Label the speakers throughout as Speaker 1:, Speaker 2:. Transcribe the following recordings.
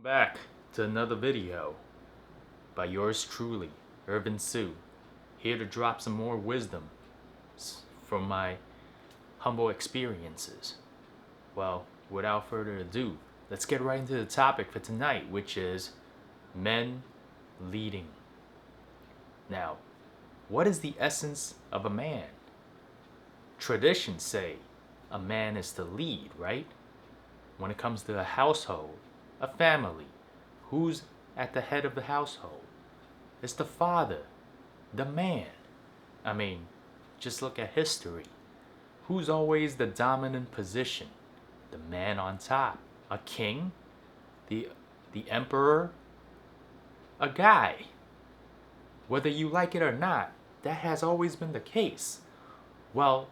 Speaker 1: Back to another video by yours truly, Irvin Sue, here to drop some more wisdom from my humble experiences. Well, without further ado, let's get right into the topic for tonight, which is men leading. Now, what is the essence of a man? Traditions say a man is to lead, right? When it comes to a household, a family, who's at the head of the household? It's the father, the man. I mean, just look at history. Who's always the dominant position? The man on top. A king? The emperor? A guy. Whether you like it or not, that has always been the case. Well,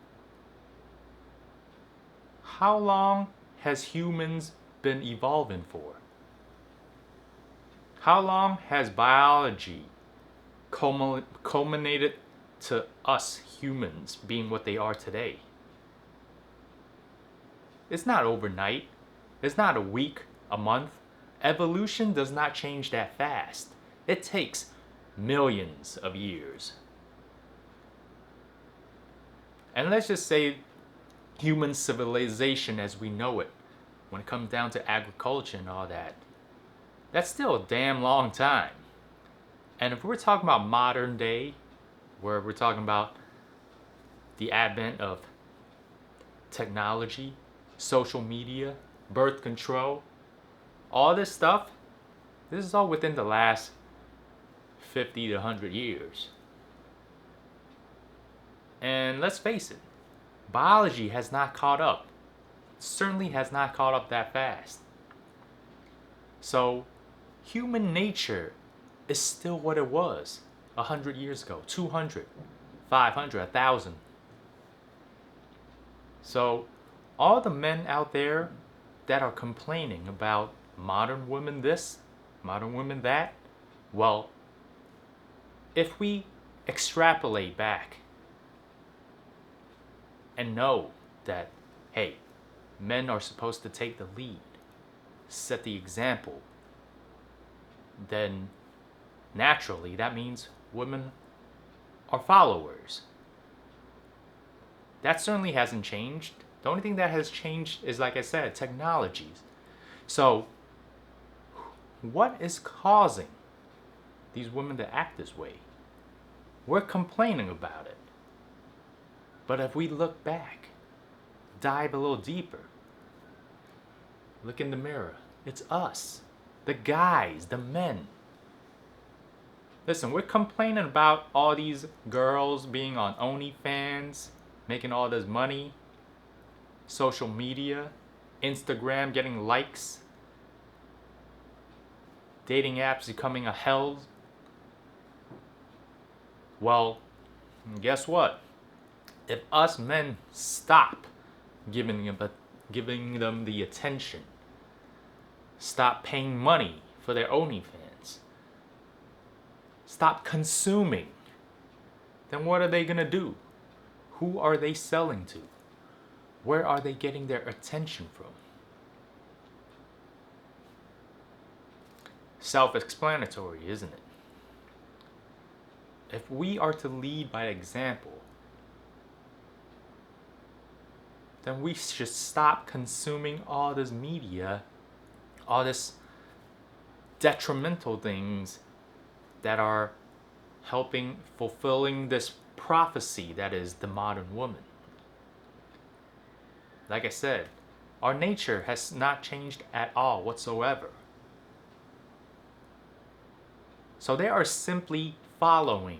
Speaker 1: how long has humans been evolving for? How long has biology culminated to us humans being what they are today? It's not overnight. It's not a week, a month. Evolution does not change that fast. It takes millions of years. And let's just say human civilization as we know it, when it comes down to agriculture and all that, that's still a damn long time. And if we're talking about modern day, where we're talking about the advent of technology, social media, birth control, all this stuff, this is all within the last 50 to 100 years. And let's face it, biology has not caught up. Certainly has not caught up that fast. So, human nature is still what it was 100 years ago, 200, 500, 1,000. So, all the men out there that are complaining about modern women this, modern women that, well, if we extrapolate back and know that, hey, men are supposed to take the lead, set the example, then naturally that means women are followers. That certainly hasn't changed. The only thing that has changed is, like I said, technologies. So, what is causing these women to act this way? We're complaining about it. But if we look back, dive a little deeper, look in the mirror, it's us, the guys, the men. Listen, we're complaining about all these girls being on OnlyFans, making all this money, social media, Instagram getting likes, dating apps becoming a hell. Well, guess what? If us men stop giving them the attention, stop paying money for their OnlyFans, stop consuming, then what are they gonna do? Who are they selling to? Where are they getting their attention from? Self-explanatory, isn't it? If we are to lead by example, then we should stop consuming all this media, all this detrimental things that are helping fulfilling this prophecy that is the modern woman. Like I said, our nature has not changed at all whatsoever. So they are simply following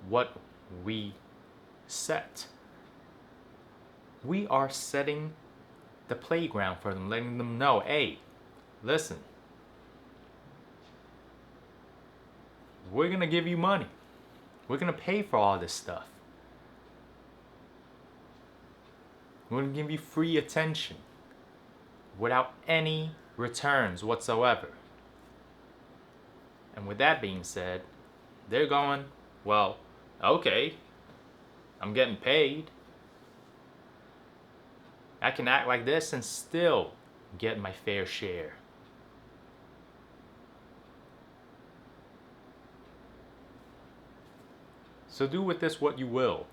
Speaker 1: what we set. We are setting the playground for them, letting them know, hey, listen, we're gonna give you money. We're gonna pay for all this stuff. We're gonna give you free attention without any returns whatsoever. And with that being said, they're going, well, okay, I'm getting paid. I can act like this and still get my fair share. So do with this what you will.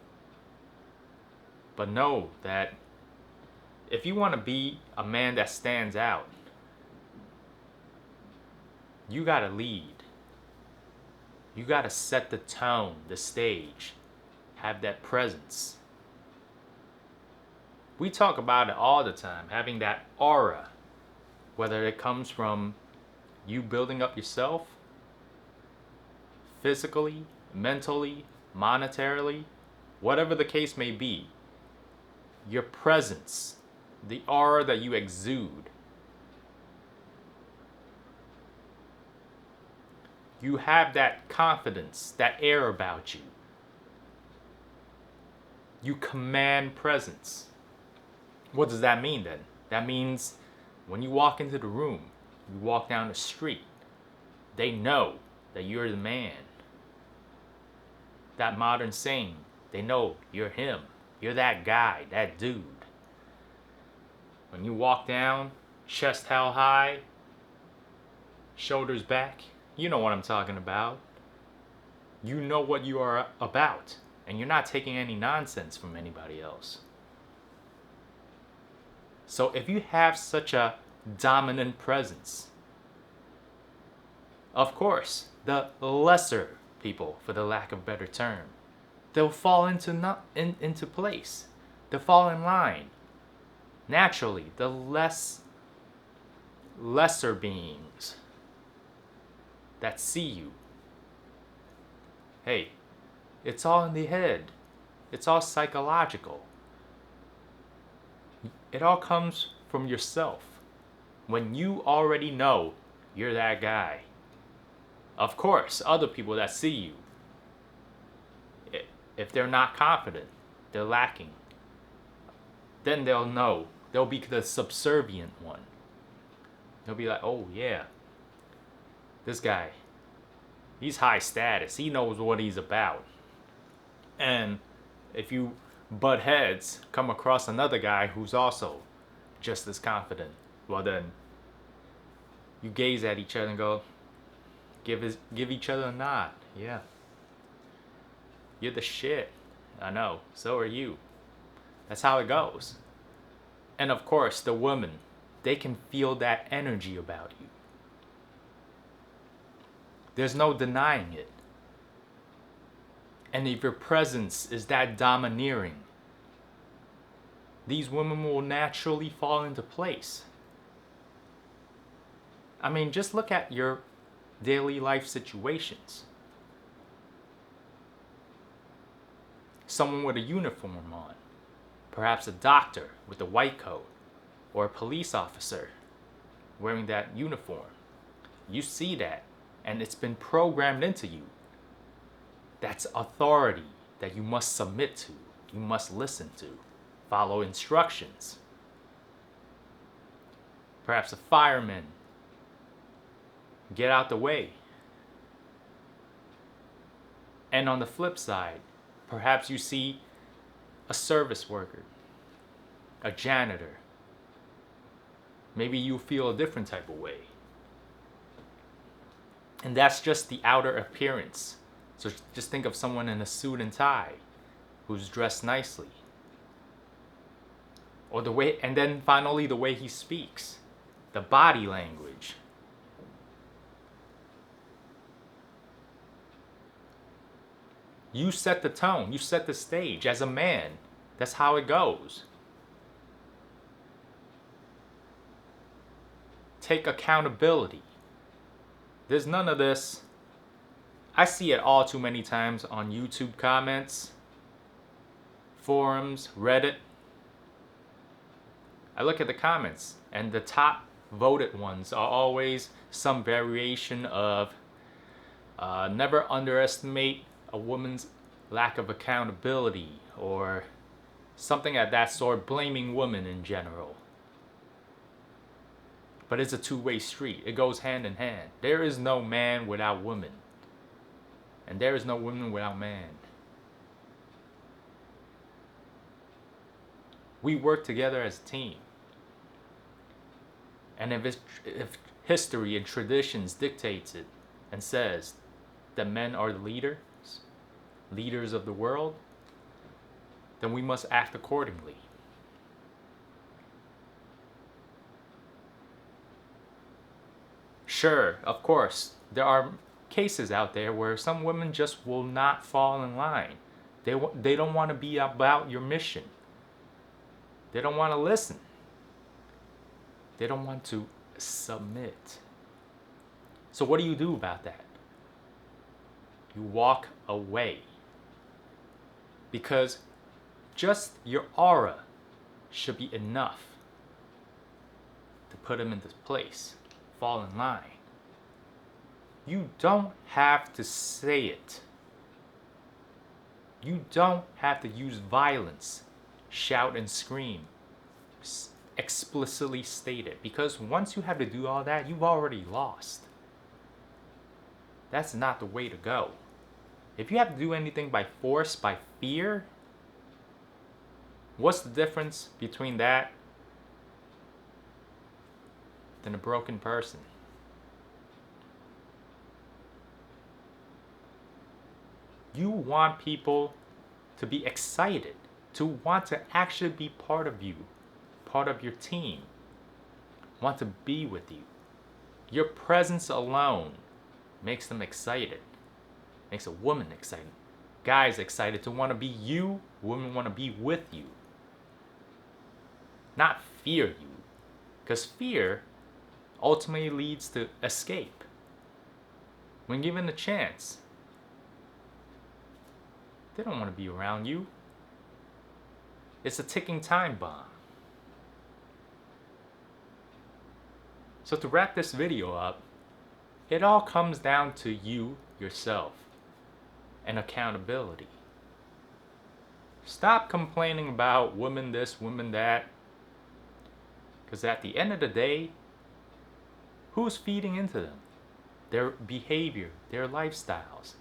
Speaker 1: But know that if you want to be a man that stands out, you gotta lead. You gotta set the tone, the stage, have that presence. We talk about it all the time, having that aura, whether it comes from you building up yourself, physically, mentally, monetarily, whatever the case may be, your presence, the aura that you exude. You have that confidence, that air about you. You command presence. What does that mean then? That means when you walk into the room, you walk down the street, they know that you're the man. That modern saying, they know you're him. You're that guy, that dude. When you walk down, chest held high, shoulders back, you know what I'm talking about. You know what you are about, and you're not taking any nonsense from anybody else. So if you have such a dominant presence, of course, the lesser people, for the lack of a better term, they'll fall into place. They'll fall in line. Naturally, the lesser beings that see you. Hey, it's all in the head. It's all psychological. It all comes from yourself. When you already know you're that guy. Of course, other people that see you, if they're not confident, they're lacking, then they'll know. They'll be the subservient one. They'll be like, oh yeah, this guy, he's high status. He knows what he's about. And if you butt heads, come across another guy who's also just as confident, well then, you gaze at each other and go, give each other a nod. Yeah. You're the shit. I know. So are you. That's how it goes. And of course, the women, they can feel that energy about you. There's no denying it. And if your presence is that domineering, these women will naturally fall into place. I mean, just look at your daily life situations. Someone with a uniform on, perhaps a doctor with a white coat, or a police officer wearing that uniform. You see that, and it's been programmed into you. That's authority that you must submit to, you must listen to, follow instructions. Perhaps a fireman, get out the way. And on the flip side, perhaps you see a service worker, a janitor. Maybe you feel a different type of way. And that's just the outer appearance. So just think of someone in a suit and tie who's dressed nicely. Or the way, and then finally the way he speaks, the body language. You set the tone, you set the stage as a man. That's how it goes. Take accountability. There's none of this. I see it all too many times on YouTube comments, forums, Reddit. I look at the comments, and the top voted ones are always some variation of never underestimate a woman's lack of accountability, or something of that sort, blaming women in general. But it's a two-way street. It goes hand in hand. There is no man without woman. And there is no woman without man. We work together as a team. And if history and traditions dictates it and says that men are the leaders, leaders of the world, then we must act accordingly. Sure, of course, there are cases out there where some women just will not fall in line. They don't want to be about your mission. They don't want to listen. They don't want to submit. So what do you do about that? You walk away. Because just your aura should be enough to put them into place, fall in line. You don't have to say it. You don't have to use violence, shout and scream, explicitly state it. Because once you have to do all that, you've already lost. That's not the way to go. If you have to do anything by force, by fear, what's the difference between that than a broken person? You want people to be excited, to want to actually be part of you, part of your team, want to be with you. Your presence alone makes them excited, makes a woman excited, guys excited to want to be you, women want to be with you, not fear you, because fear ultimately leads to escape. When given a chance, they don't want to be around you. It's a ticking time bomb. So to wrap this video up, it all comes down to you, yourself, and accountability. Stop complaining about women this, women that, because at the end of the day, who's feeding into them? Their behavior, their lifestyles.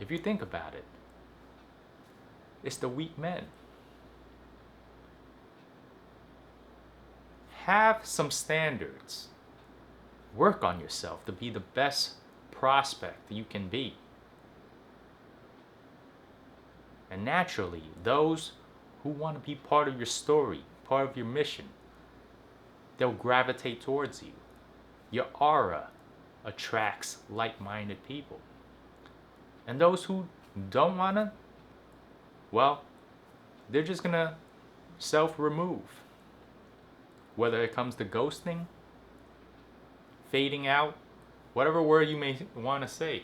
Speaker 1: If you think about it, it's the weak men. Have some standards. Work on yourself to be the best prospect you can be. And naturally, those who want to be part of your story, part of your mission, they'll gravitate towards you. Your aura attracts like-minded people. And those who don't want to, well, they're just going to self-remove. Whether it comes to ghosting, fading out, whatever word you may want to say,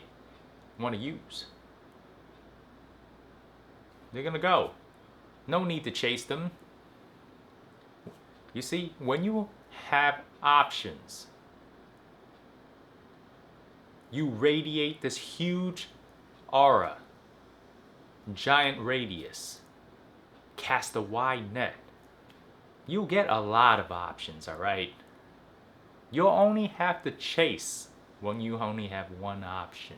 Speaker 1: want to use. They're going to go. No need to chase them. You see, when you have options, you radiate this huge aura, giant radius, cast a wide net. You'll get a lot of options, alright? You'll only have to chase when you only have one option.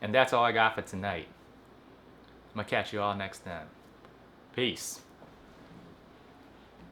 Speaker 1: And that's all I got for tonight. I'm gonna catch you all next time. Peace.